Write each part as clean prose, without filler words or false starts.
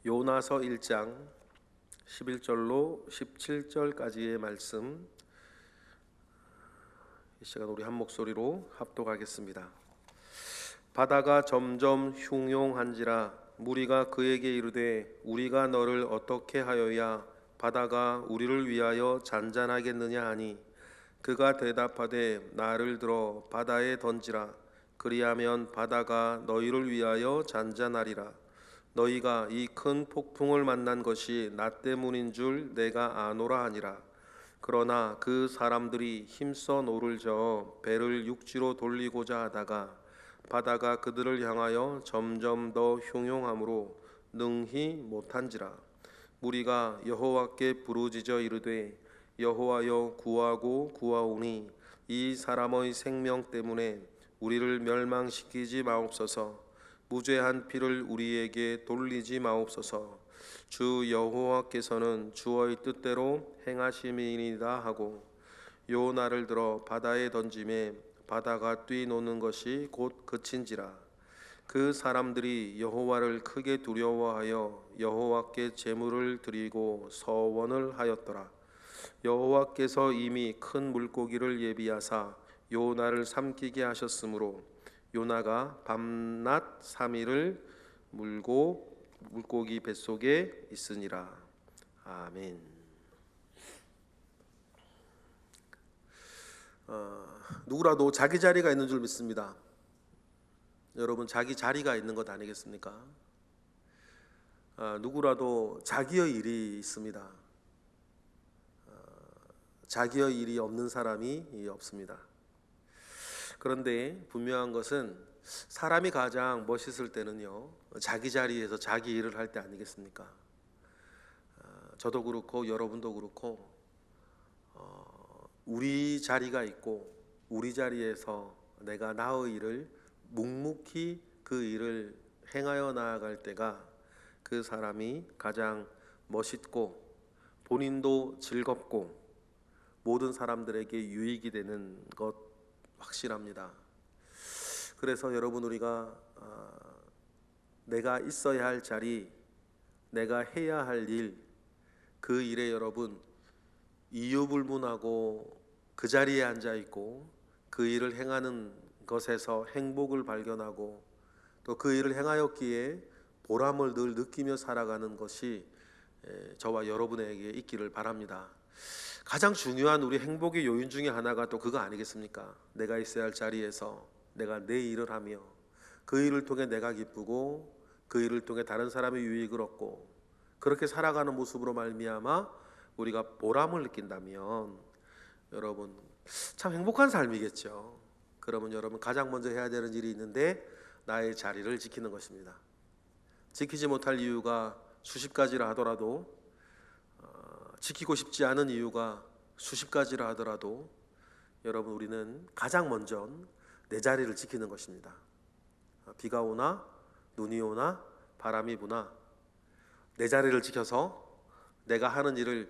요나서 1장 11절로 17절까지의 말씀, 이 시간 우리 한 목소리로 합독하겠습니다. 바다가 점점 흉용한지라 무리가 그에게 이르되 우리가 너를 어떻게 하여야 바다가 우리를 위하여 잔잔하겠느냐 하니 그가 대답하되 나를 들어 바다에 던지라. 그리하면 바다가 너희를 위하여 잔잔하리라. 너희가 이 큰 폭풍을 만난 것이 나 때문인 줄 내가 아노라 하니라. 그러나 그 사람들이 힘써 노를 저어 배를 육지로 돌리고자 하다가 바다가 그들을 향하여 점점 더 흉용함으로 능히 못한지라. 무리가 여호와께 부르짖어 이르되 여호와여 구하고 구하오니 이 사람의 생명 때문에 우리를 멸망시키지 마옵소서. 무죄한 피를 우리에게 돌리지 마옵소서. 주 여호와께서는 주의 뜻대로 행하심이니이다 하고 요나를 들어 바다에 던짐에 바다가 뛰노는 것이 곧 그친지라. 그 사람들이 여호와를 크게 두려워하여 여호와께 제물을 드리고 서원을 하였더라. 여호와께서 이미 큰 물고기를 예비하사 요나를 삼키게 하셨으므로 요나가 밤낮 3일을 물고 물고기 뱃속에 있으니라. 아멘. 누구라도 자기 자리가 있는 줄 믿습니다. 여러분, 자기 자리가 있는 것 아니겠습니까? 누구라도 자기의 일이 있습니다. 자기의 일이 없는 사람이 없습니다. 그런데 분명한 것은 사람이 가장 멋있을 때는요, 자기 자리에서 자기 일을 할 때 아니겠습니까? 저도 그렇고 여러분도 그렇고 우리 자리가 있고 우리 자리에서 내가 나의 일을 묵묵히 그 일을 행하여 나아갈 때가 그 사람이 가장 멋있고 본인도 즐겁고 모든 사람들에게 유익이 되는 것 확실합니다. 그래서 여러분, 우리가 내가 있어야 할 자리, 내가 해야 할 일, 그 일에 여러분 이유불문하고 그 자리에 앉아 있고 그 일을 행하는 것에서 행복을 발견하고 또 그 일을 행하였기에 보람을 늘 느끼며 살아가는 것이 저와 여러분에게 있기를 바랍니다. 가장 중요한 우리 행복의 요인 중에 하나가 또 그거 아니겠습니까? 내가 있어야 할 자리에서 내가 내 일을 하며 그 일을 통해 내가 기쁘고 그 일을 통해 다른 사람의 유익을 얻고 그렇게 살아가는 모습으로 말미암아 우리가 보람을 느낀다면 여러분 참 행복한 삶이겠죠. 그러면 여러분 가장 먼저 해야 되는 일이 있는데 나의 자리를 지키는 것입니다. 지키지 못할 이유가 수십 가지라 하더라도 지키고 싶지 않은 이유가 수십 가지라 하더라도 여러분, 우리는 가장 먼저 내 자리를 지키는 것입니다. 비가 오나 눈이 오나 바람이 부나 내 자리를 지켜서 내가 하는 일을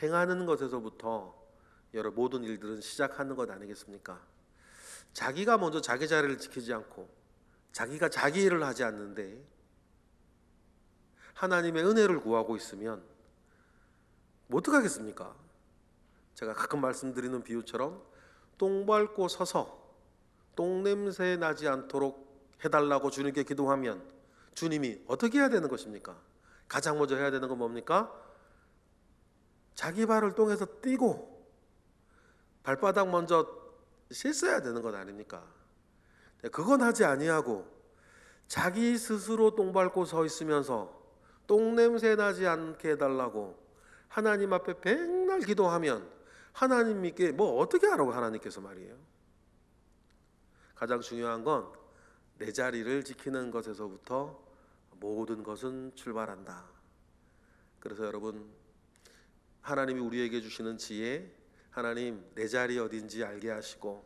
행하는 것에서부터 여러 모든 일들은 시작하는 것 아니겠습니까? 자기가 먼저 자기 자리를 지키지 않고 자기가 자기 일을 하지 않는데 하나님의 은혜를 구하고 있으면 뭐 어떡하겠습니까? 제가 가끔 말씀드리는 비유처럼 똥 밟고 서서 똥냄새 나지 않도록 해달라고 주님께 기도하면 주님이 어떻게 해야 되는 것입니까? 가장 먼저 해야 되는 건 뭡니까? 자기 발을 똥에서 띄고 발바닥 먼저 씻어야 되는 것 아닙니까? 그건 하지 아니하고 자기 스스로 똥 밟고 서 있으면서 똥냄새 나지 않게 해달라고 하나님 앞에 백날 기도하면 하나님께 뭐 어떻게 하라고 하나님께서 말이에요. 가장 중요한 건 내 자리를 지키는 것에서부터 모든 것은 출발한다. 그래서 여러분, 하나님이 우리에게 주시는 지혜, 하나님 내 자리 어딘지 알게 하시고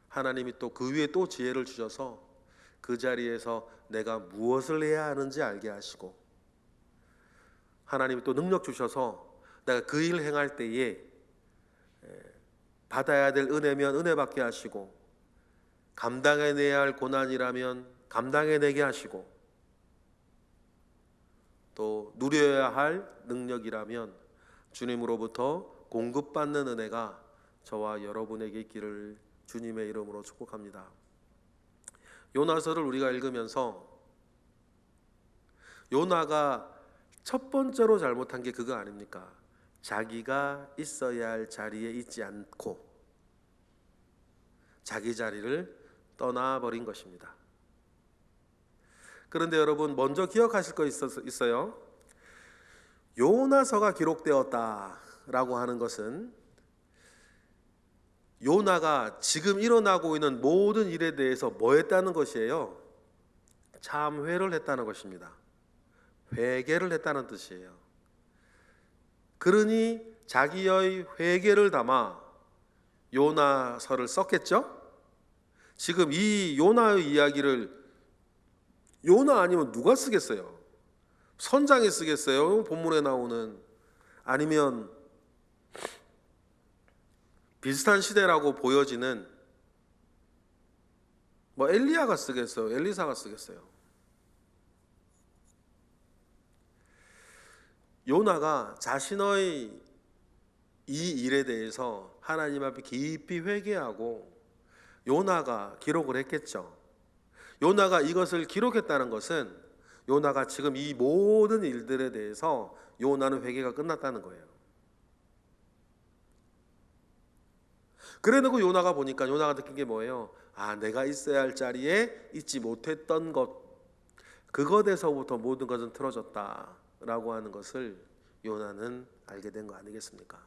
하나님이 또 그 위에 또 지혜를 주셔서 그 자리에서 내가 무엇을 해야 하는지 알게 하시고 하나님이 또 능력 주셔서 내가 그 일을 행할 때에 받아야 될 은혜면 은혜 받게 하시고 감당해내야 할 고난이라면 감당해내게 하시고 또 누려야 할 능력이라면 주님으로부터 공급받는 은혜가 저와 여러분에게 있기를 주님의 이름으로 축복합니다. 요나서를 우리가 읽으면서 요나가 첫 번째로 잘못한 게 그거 아닙니까? 자기가 있어야 할 자리에 있지 않고 자기 자리를 떠나버린 것입니다. 그런데 여러분 먼저 기억하실 거 있어요. 요나서가 기록되었다라고 하는 것은 요나가 지금 일어나고 있는 모든 일에 대해서 뭐 했다는 것이에요? 참회를 했다는 것입니다. 회개를 했다는 뜻이에요. 그러니 자기의 회개를 담아 요나서를 썼겠죠? 지금 이 요나의 이야기를 요나 아니면 누가 쓰겠어요? 선장이 쓰겠어요? 본문에 나오는. 아니면 비슷한 시대라고 보여지는 뭐 엘리야가 쓰겠어요? 엘리사가 쓰겠어요? 요나가 자신의 이 일에 대해서 하나님 앞에 깊이 회개하고 요나가 기록을 했겠죠. 요나가 이것을 기록했다는 것은 요나가 지금 이 모든 일들에 대해서 요나는 회개가 끝났다는 거예요. 그래놓고 요나가 보니까 요나가 느낀 게 뭐예요? 아, 내가 있어야 할 자리에 있지 못했던 것, 그것에서부터 모든 것은 틀어졌다라고 하는 것을 요나는 알게 된 거 아니겠습니까?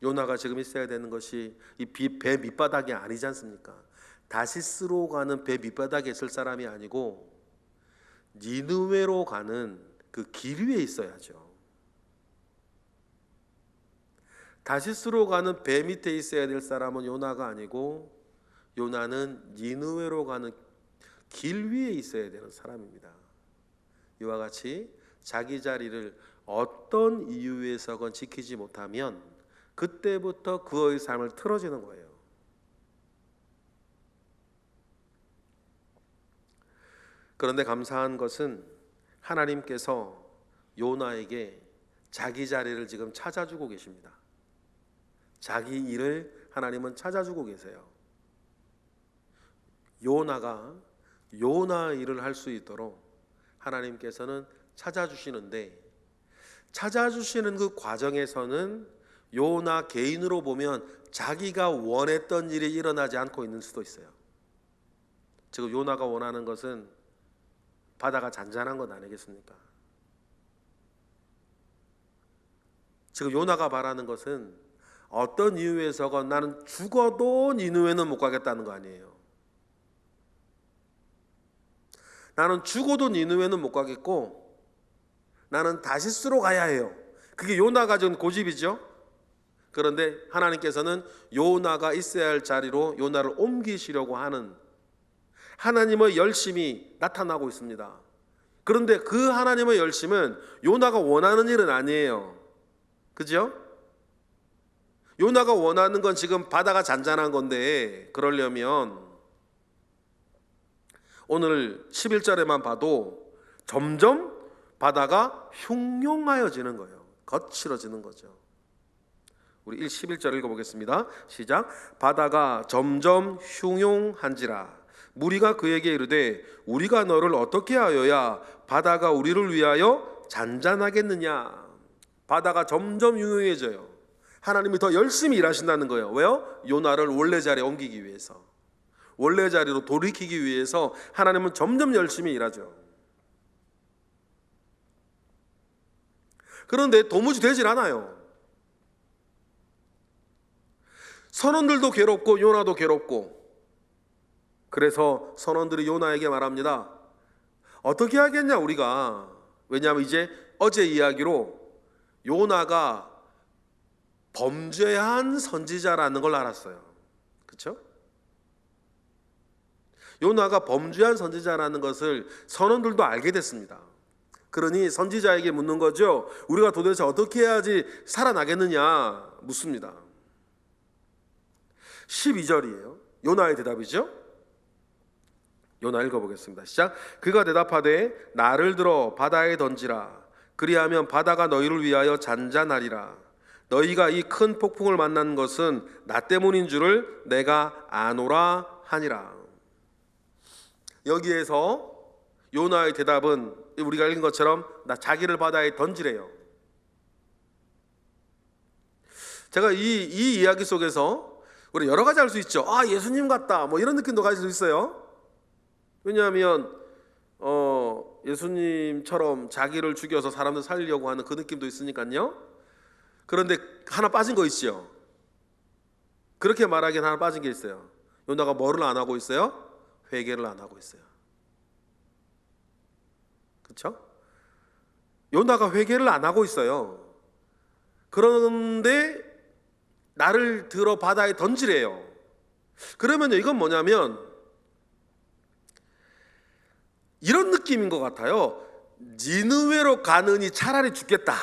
요나가 지금 있어야 되는 것이 이 배 밑바닥이 아니지 않습니까? 다시스로 가는 배 밑바닥에 있을 사람이 아니고 니느웨로 가는 그 길 위에 있어야죠. 다시스로 가는 배 밑에 있어야 될 사람은 요나가 아니고 요나는 니느웨로 가는 길 위에 있어야 되는 사람입니다. 이와 같이 자기 자리를 어떤 이유에서건 지키지 못하면 그때부터 그의 삶을 틀어지는 거예요. 그런데 감사한 것은 하나님께서 요나에게 자기 자리를 지금 찾아주고 계십니다. 자기 일을 하나님은 찾아주고 계세요. 요나가 요나 일을 할 수 있도록 하나님께서는 찾아주시는데, 찾아주시는 그 과정에서는 요나 개인으로 보면 자기가 원했던 일이 일어나지 않고 있는 수도 있어요. 지금 요나가 원하는 것은 바다가 잔잔한 것 아니겠습니까? 지금 요나가 바라는 것은 어떤 이유에서건 나는 죽어도 니느웨는 못 가겠다는 거 아니에요. 나는 죽어도 니느웨는 못 가겠고 나는 다시스로 가야 해요. 그게 요나가 준 고집이죠. 그런데 하나님께서는 요나가 있어야 할 자리로 요나를 옮기시려고 하는 하나님의 열심이 나타나고 있습니다. 그런데 그 하나님의 열심은 요나가 원하는 일은 아니에요. 그죠? 요나가 원하는 건 지금 바다가 잔잔한 건데, 그러려면 오늘 11절에만 봐도 점점 바다가 흉흉하여지는 거예요. 거칠어지는 거죠. 우리 11절 읽어보겠습니다. 시작. 바다가 점점 흉흉한지라 무리가 그에게 이르되 우리가 너를 어떻게 하여야 바다가 우리를 위하여 잔잔하겠느냐. 바다가 점점 흉흉해져요. 하나님이 더 열심히 일하신다는 거예요. 왜요? 요나를 원래 자리에 옮기기 위해서, 원래 자리로 돌이키기 위해서 하나님은 점점 열심히 일하죠. 그런데 도무지 되질 않아요. 선원들도 괴롭고 요나도 괴롭고, 그래서 선원들이 요나에게 말합니다. 어떻게 하겠냐 우리가. 왜냐하면 이제 어제 이야기로 요나가 범죄한 선지자라는 걸 알았어요. 그렇죠? 요나가 범죄한 선지자라는 것을 선원들도 알게 됐습니다. 그러니 선지자에게 묻는 거죠. 우리가 도대체 어떻게 해야지 살아나겠느냐 묻습니다. 12절이에요. 요나의 대답이죠. 요나 읽어보겠습니다. 시작. 그가 대답하되 나를 들어 바다에 던지라. 그리하면 바다가 너희를 위하여 잔잔하리라. 너희가 이 큰 폭풍을 만난 것은 나 때문인 줄을 내가 아노라 하니라. 여기에서 요나의 대답은 우리가 읽은 것처럼 나 자기를 바다에 던지래요. 제가 이 이야기 속에서 우리 여러 가지 할 수 있죠. 아, 예수님 같다, 뭐 이런 느낌도 가질 수 있어요. 왜냐하면 예수님처럼 자기를 죽여서 사람들 살리려고 하는 그 느낌도 있으니까요. 그런데 하나 빠진 거 있죠. 그렇게 말하기엔 하나 빠진 게 있어요. 요나가 뭐를 안 하고 있어요? 회개를 안 하고 있어요. 그렇죠? 요나가 회개를 안 하고 있어요. 그런데 나를 들어 바다에 던지래요. 그러면요, 이건 뭐냐면 이런 느낌인 것 같아요. 니느웨로 가느니 차라리 죽겠다.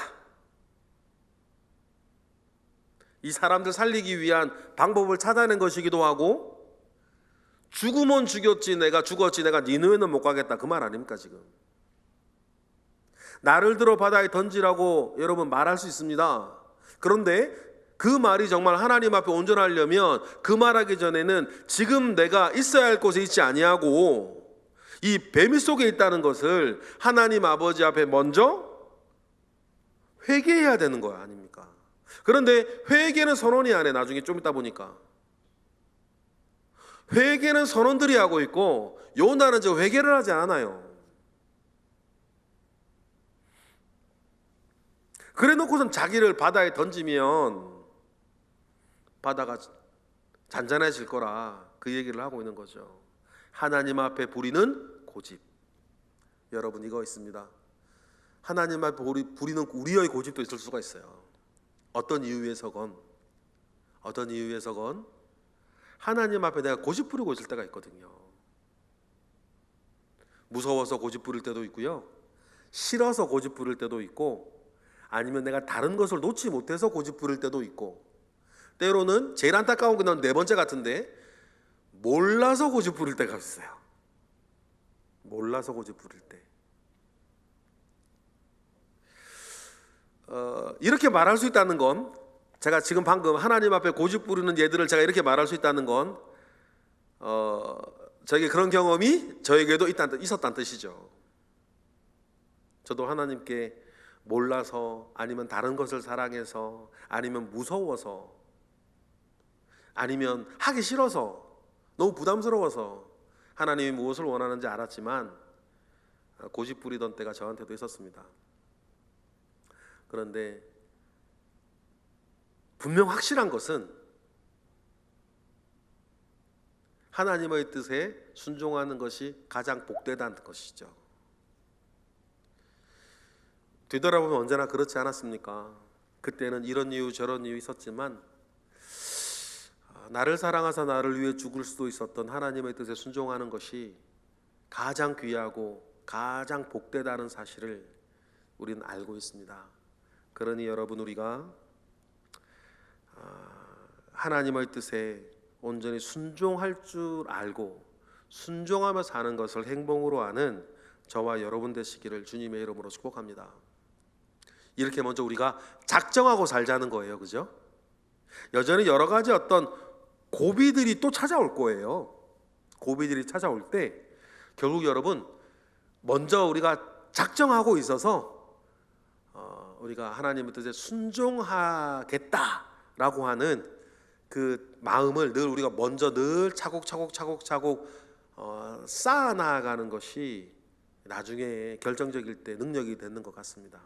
이 사람들 살리기 위한 방법을 찾아낸 것이기도 하고, 죽으면 죽였지 내가 죽었지 내가 니느웨는 못 가겠다, 그 말 아닙니까 지금? 나를 들어 바다에 던지라고 여러분 말할 수 있습니다. 그런데 그 말이 정말 하나님 앞에 온전하려면 그 말하기 전에는 지금 내가 있어야 할 곳에 있지 아니하고 이 배미 속에 있다는 것을 하나님 아버지 앞에 먼저 회개해야 되는 거 아닙니까? 그런데 회개는 선원이 안 해. 나중에 좀 있다 보니까 회개는 선원들이 하고 있고 요나는 저 회개를 하지 않아요. 그래 놓고선 자기를 바다에 던지면 바다가 잔잔해질 거라 그 얘기를 하고 있는 거죠. 하나님 앞에 부리는 고집. 여러분 이거 있습니다. 하나님 앞에 부리는 우리의 고집도 있을 수가 있어요. 어떤 이유에서건 하나님 앞에 내가 고집 부리고 있을 때가 있거든요. 무서워서 고집 부릴 때도 있고요, 싫어서 고집 부릴 때도 있고, 아니면 내가 다른 것을 놓지 못해서 고집 부릴 때도 있고, 때로는 제일 안타까운 건 네 번째 같은데 몰라서 고집 부릴 때가 있어요. 몰라서 고집 부릴 때. 이렇게 말할 수 있다는 건, 제가 지금 방금 하나님 앞에 고집 부리는 예들을 제가 이렇게 말할 수 있다는 건 저에게 그런 경험이 저에게도 있었다는 뜻이죠. 저도 하나님께 몰라서, 아니면 다른 것을 사랑해서, 아니면 무서워서, 아니면 하기 싫어서, 너무 부담스러워서 하나님이 무엇을 원하는지 알았지만 고집 부리던 때가 저한테도 있었습니다. 그런데 분명 확실한 것은 하나님의 뜻에 순종하는 것이 가장 복되다는 것이죠. 되돌아보면 언제나 그렇지 않았습니까? 그때는 이런 이유 저런 이유 있었지만 나를 사랑하사 나를 위해 죽을 수도 있었던 하나님의 뜻에 순종하는 것이 가장 귀하고 가장 복되다는 사실을 우리는 알고 있습니다. 그러니 여러분, 우리가 하나님의 뜻에 온전히 순종할 줄 알고 순종하며 사는 것을 행복으로 아는 저와 여러분 되시기를 주님의 이름으로 축복합니다. 이렇게 먼저 우리가 작정하고 살자는 거예요. 그죠? 여전히 여러 가지 어떤 고비들이 또 찾아올 거예요. 고비들이 찾아올 때 결국 여러분, 먼저 우리가 작정하고 있어서 우리가 하나님의 뜻에 순종하겠다라고 하는 그 마음을 늘 우리가 먼저 늘 차곡차곡 쌓아나가는 것이 나중에 결정적일 때 능력이 되는 것 같습니다.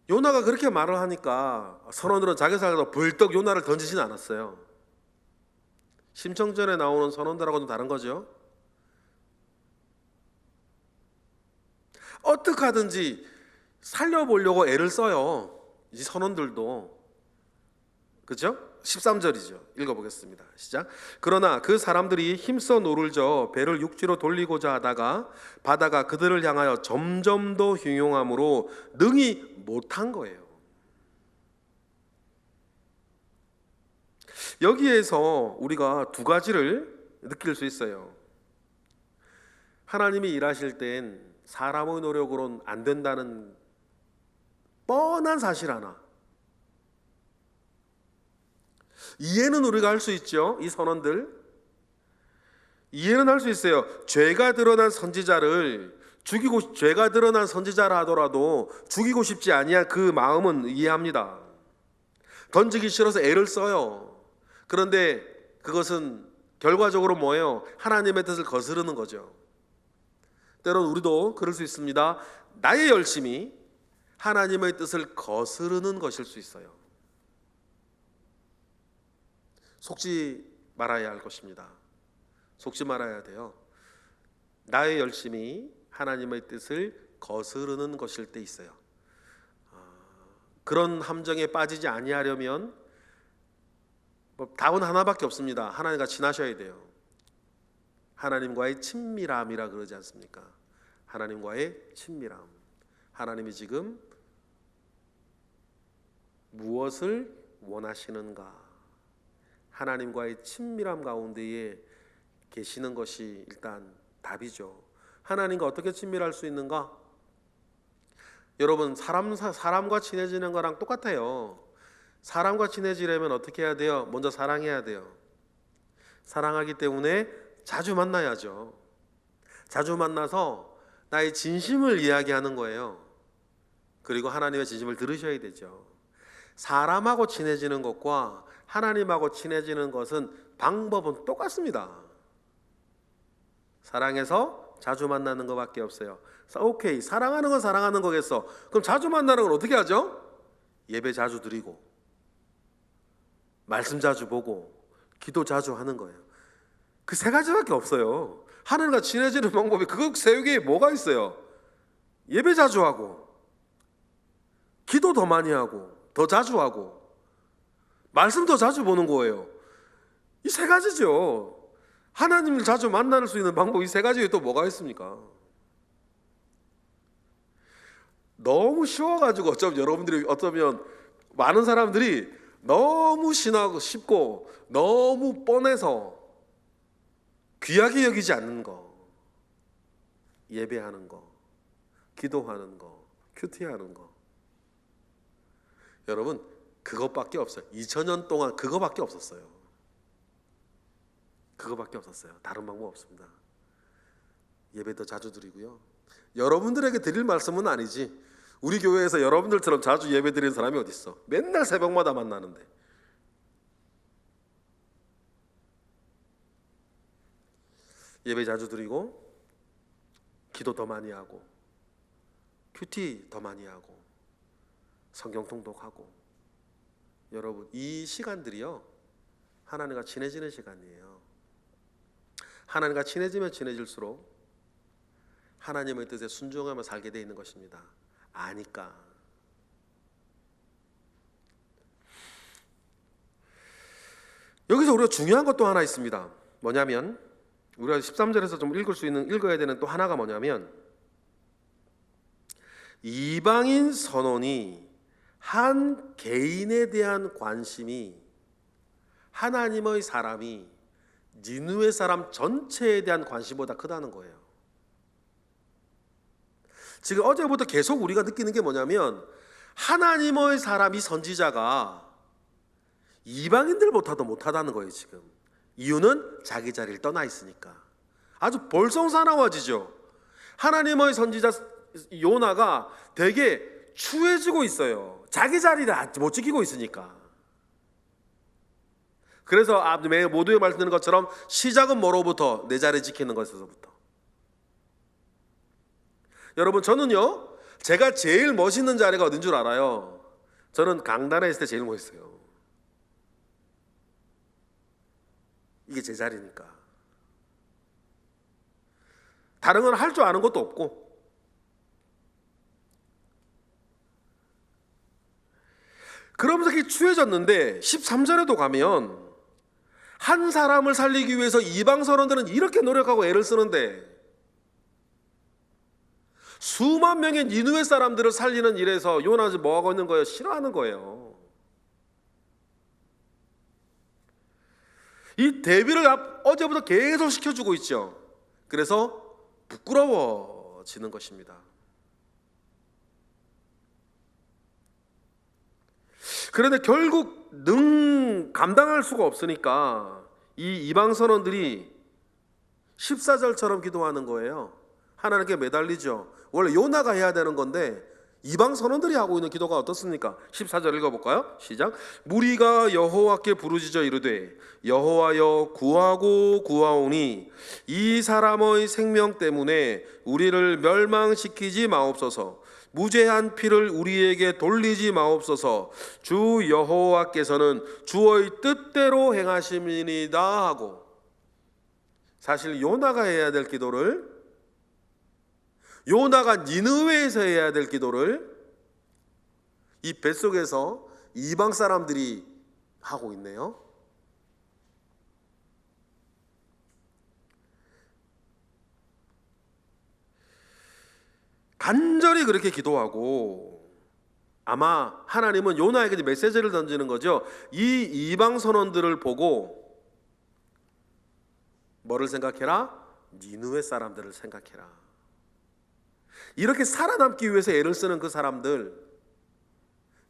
요나가 그렇게 말을 하니까 선원들은 자기 살아서 벌떡 요나를 던지진 않았어요. 심청전에 나오는 선원들하고는 다른 거죠. 어떻게 하든지 살려보려고 애를 써요, 이 선원들도. 그렇죠? 13절이죠. 읽어보겠습니다. 시작. 그러나 그 사람들이 힘써 노를 저어 배를 육지로 돌리고자 하다가 바다가 그들을 향하여 점점 더 흉용함으로 능히 못한 거예요. 여기에서 우리가 두 가지를 느낄 수 있어요. 하나님이 일하실 땐 사람의 노력으로는 안 된다는 뻔한 사실 하나, 이해는 우리가 할 수 있죠. 이 선언들 이해는 할 수 있어요. 죄가 드러난 선지자를 죄가 드러난 선지자라 하더라도 죽이고 싶지 아니한 그 마음은 이해합니다. 던지기 싫어서 애를 써요. 그런데 그것은 결과적으로 뭐예요? 하나님의 뜻을 거스르는 거죠. 때론 우리도 그럴 수 있습니다. 나의 열심이 하나님의 뜻을 거스르는 것일 수 있어요. 속지 말아야 할 것입니다. 속지 말아야 돼요. 나의 열심이 하나님의 뜻을 거스르는 것일 때 있어요. 그런 함정에 빠지지 아니하려면 답은 하나밖에 없습니다. 하나님과 친하셔야 돼요. 하나님과의 친밀함이라 그러지 않습니까? 하나님과의 친밀함. 하나님이 지금 무엇을 원하시는가? 하나님과의 친밀함 가운데에 계시는 것이 일단 답이죠. 하나님과 어떻게 친밀할 수 있는가? 여러분, 사람과 친해지는 거랑 똑같아요. 사람과 친해지려면 어떻게 해야 돼요? 먼저 사랑해야 돼요. 사랑하기 때문에 자주 만나야죠. 자주 만나서 나의 진심을 이야기하는 거예요. 그리고 하나님의 진심을 들으셔야 되죠. 사람하고 친해지는 것과 하나님하고 친해지는 것은 방법은 똑같습니다. 사랑해서 자주 만나는 것밖에 없어요. 오케이, 사랑하는 건 사랑하는 거겠어. 그럼 자주 만나는 건 어떻게 하죠? 예배 자주 드리고, 말씀 자주 보고, 기도 자주 하는 거예요. 그 세 가지밖에 없어요. 하나님과 친해지는 방법이 그거 세 개에 뭐가 있어요? 예배 자주 하고, 기도 더 많이 하고, 더 자주 하고, 말씀 더 자주 보는 거예요. 이 세 가지죠. 하나님을 자주 만날 수 있는 방법 이 세 가지에 또 뭐가 있습니까? 너무 쉬워가지고 어쩌면 많은 사람들이 너무 신하고 쉽고 너무 뻔해서 귀하게 여기지 않는 거, 예배하는 거, 기도하는 거, 큐티하는 거, 여러분 그것밖에 없어요. 2000년 동안 그거밖에 없었어요. 그거밖에 없었어요. 다른 방법 없습니다. 예배도 자주 드리고요. 여러분들에게 드릴 말씀은 아니지. 우리 교회에서 여러분들처럼 자주 예배 드리는 사람이 어디 있어? 맨날 새벽마다 만나는데. 예배 자주 드리고, 기도 더 많이 하고, 큐티 더 많이 하고, 성경 통독하고. 여러분, 이 시간들이요, 하나님과 친해지는 시간이에요. 하나님과 친해지면 친해질수록 하나님의 뜻에 순종하며 살게 되어 있는 것입니다. 아니까. 여기서 우리가 중요한 것도 하나 있습니다. 뭐냐면 우리가 13절에서 좀 읽어야 되는 또 하나가 뭐냐면, 이방인 선언이 한 개인에 대한 관심이 하나님의 사람이 니느웨 사람 전체에 대한 관심보다 크다는 거예요. 지금 어제부터 계속 우리가 느끼는 게 뭐냐면, 하나님의 사람이 선지자가 이방인들보다도 못하다는 거예요. 지금 이유는 자기 자리를 떠나 있으니까. 아주 볼썽사나워지죠. 하나님의 선지자 요나가 되게 추해지고 있어요. 자기 자리를 못 지키고 있으니까. 그래서 모두의 말씀 드는 것처럼 시작은 뭐로부터? 내 자리 지키는 것에서부터. 여러분, 저는요, 제가 제일 멋있는 자리가 어딘 줄 알아요? 저는 강단에 있을 때 제일 멋있어요. 이게 제 자리니까. 다른 건 할 줄 아는 것도 없고. 그러면서 그게 추해졌는데 13절에도 가면 한 사람을 살리기 위해서 이방 선원들은 이렇게 노력하고 애를 쓰는데 수만 명의 니느웨 사람들을 살리는 일에서 요나는 뭐 하고 있는 거예요? 싫어하는 거예요. 이 대비를 어제부터 계속 시켜주고 있죠. 그래서 부끄러워지는 것입니다. 그런데 결국 감당할 수가 없으니까 이 이방 선원들이 14절처럼 기도하는 거예요. 하나님께 매달리죠. 원래 요나가 해야 되는 건데 이방 선원들이 하고 있는 기도가 어떻습니까? 14절 읽어볼까요? 시작. 무리가 여호와께 부르짖어 이르되 여호와여 구하고 구하오니 이 사람의 생명 때문에 우리를 멸망시키지 마옵소서. 무죄한 피를 우리에게 돌리지 마옵소서. 주 여호와께서는 주의 뜻대로 행하심이니이다 하고, 사실 요나가 해야 될 기도를, 요나가 니느웨에서 해야 될 기도를 이 뱃속에서 이방 사람들이 하고 있네요. 간절히 그렇게 기도하고, 아마 하나님은 요나에게 메시지를 던지는 거죠. 이 이방 선원들을 보고 뭐를 생각해라? 니느웨 사람들을 생각해라. 이렇게 살아남기 위해서 애를 쓰는 그 사람들,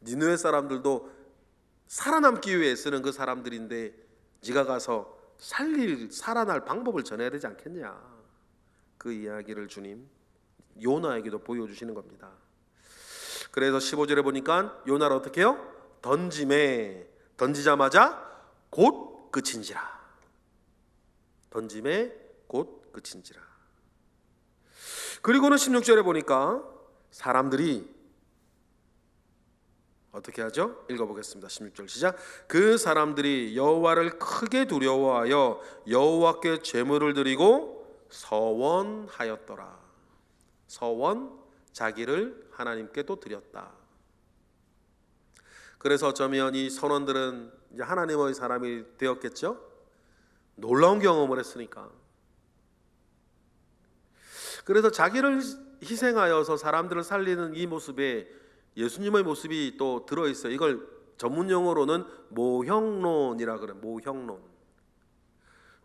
니느웨 사람들도 살아남기 위해 쓰는 그 사람들인데 네가 가서 살아날 방법을 전해야 되지 않겠냐. 그 이야기를 주님 요나에게도 보여주시는 겁니다. 그래서 15절에 보니까 요나를 어떻게 해요? 던지자마자 곧 그친지라. 던짐에 곧 그친지라. 그리고는 16절에 보니까 사람들이 어떻게 하죠? 읽어보겠습니다. 16절 시작. 그 사람들이 여호와를 크게 두려워하여 여호와께 제물을 드리고 서원하였더라. 서원, 자기를 하나님께 또 드렸다. 그래서 어쩌면 이 선원들은 이제 하나님의 사람이 되었겠죠? 놀라운 경험을 했으니까. 그래서 자기를 희생하여서 사람들을 살리는 이 모습에 예수님의 모습이 또 들어있어요. 이걸 전문 용어로는 모형론이라 그래요. 모형론.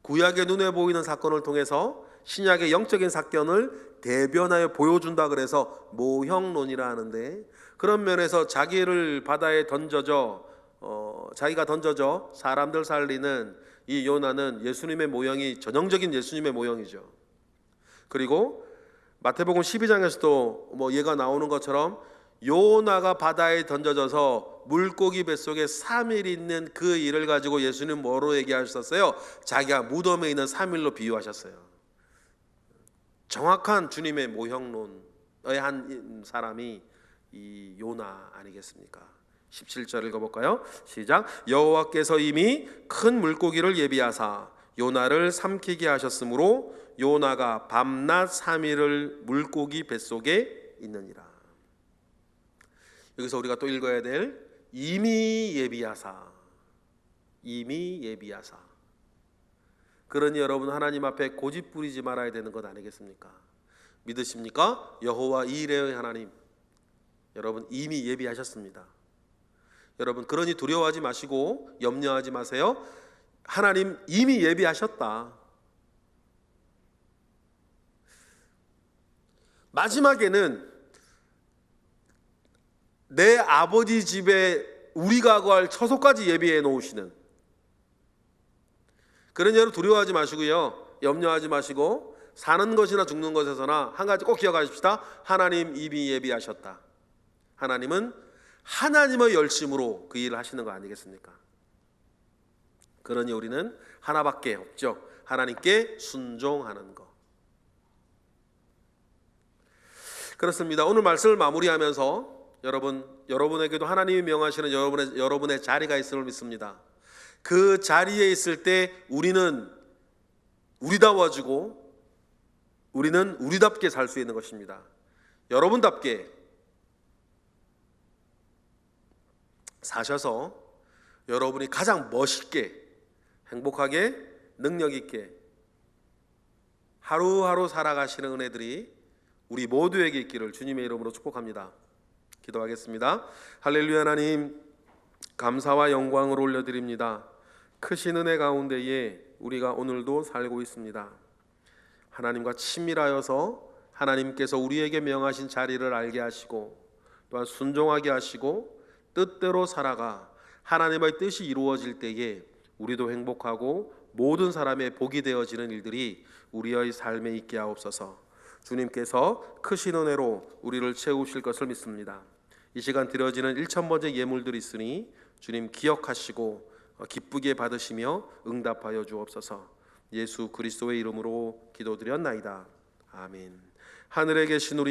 구약의 눈에 보이는 사건을 통해서 신약의 영적인 사건을 대변하여 보여준다 그래서 모형론이라 하는데, 그런 면에서 자기를 바다에 자기가 던져져 사람들 살리는 이 요나는 예수님의 모형이 전형적인 예수님의 모형이죠. 그리고 마태복음 12장에서도 뭐 얘가 나오는 것처럼 요나가 바다에 던져져서 물고기 뱃속에 3일 있는 그 일을 가지고 예수님 뭐로 얘기하셨어요? 자기가 무덤에 있는 3일로 비유하셨어요. 정확한 주님의 모형론의 한 사람이 이 요나 아니겠습니까? 17절 읽어볼까요? 시작. 여호와께서 이미 큰 물고기를 예비하사 요나를 삼키게 하셨으므로 요나가 밤낮 3일을 물고기 뱃속에 있느니라. 여기서 우리가 또 읽어야 될 이미 예비하사, 이미 예비하사. 그러니 여러분 하나님 앞에 고집 부리지 말아야 되는 것 아니겠습니까? 믿으십니까? 여호와 이레의 하나님, 여러분 이미 예비하셨습니다. 여러분 그러니 두려워하지 마시고 염려하지 마세요. 하나님 이미 예비하셨다. 마지막에는 내 아버지 집에 우리가 구할 처소까지 예비해 놓으시는, 그러니 여러분 두려워하지 마시고요, 염려하지 마시고 사는 것이나 죽는 것에서나 한 가지 꼭 기억하십시다. 하나님 이미 예비하셨다. 하나님은 하나님의 열심으로 그 일을 하시는 거 아니겠습니까? 그러니 우리는 하나밖에 없죠. 하나님께 순종하는 것. 그렇습니다. 오늘 말씀을 마무리하면서 여러분에게도 하나님이 명하시는 여러분의 자리가 있음을 믿습니다. 그 자리에 있을 때 우리는 우리다워지고 우리는 우리답게 살 수 있는 것입니다. 여러분답게 사셔서 여러분이 가장 멋있게, 행복하게, 능력 있게 하루하루 살아가시는 은혜들이 우리 모두에게 있기를 주님의 이름으로 축복합니다. 기도하겠습니다. 할렐루야. 하나님 감사와 영광을 올려드립니다. 크신 은혜 가운데에 우리가 오늘도 살고 있습니다. 하나님과 친밀하여서 하나님께서 우리에게 명하신 자리를 알게 하시고 또한 순종하게 하시고 뜻대로 살아가 하나님의 뜻이 이루어질 때에 우리도 행복하고 모든 사람의 복이 되어지는 일들이 우리의 삶에 있게 하옵소서. 주님께서 크신 은혜로 우리를 채우실 것을 믿습니다. 이 시간 드려지는 1000번째 예물들이 있으니 주님 기억하시고 기쁘게 받으시며 응답하여 주옵소서. 예수 그리스도의 이름으로 기도드렸나이다. 아멘. 하늘에 계신 우리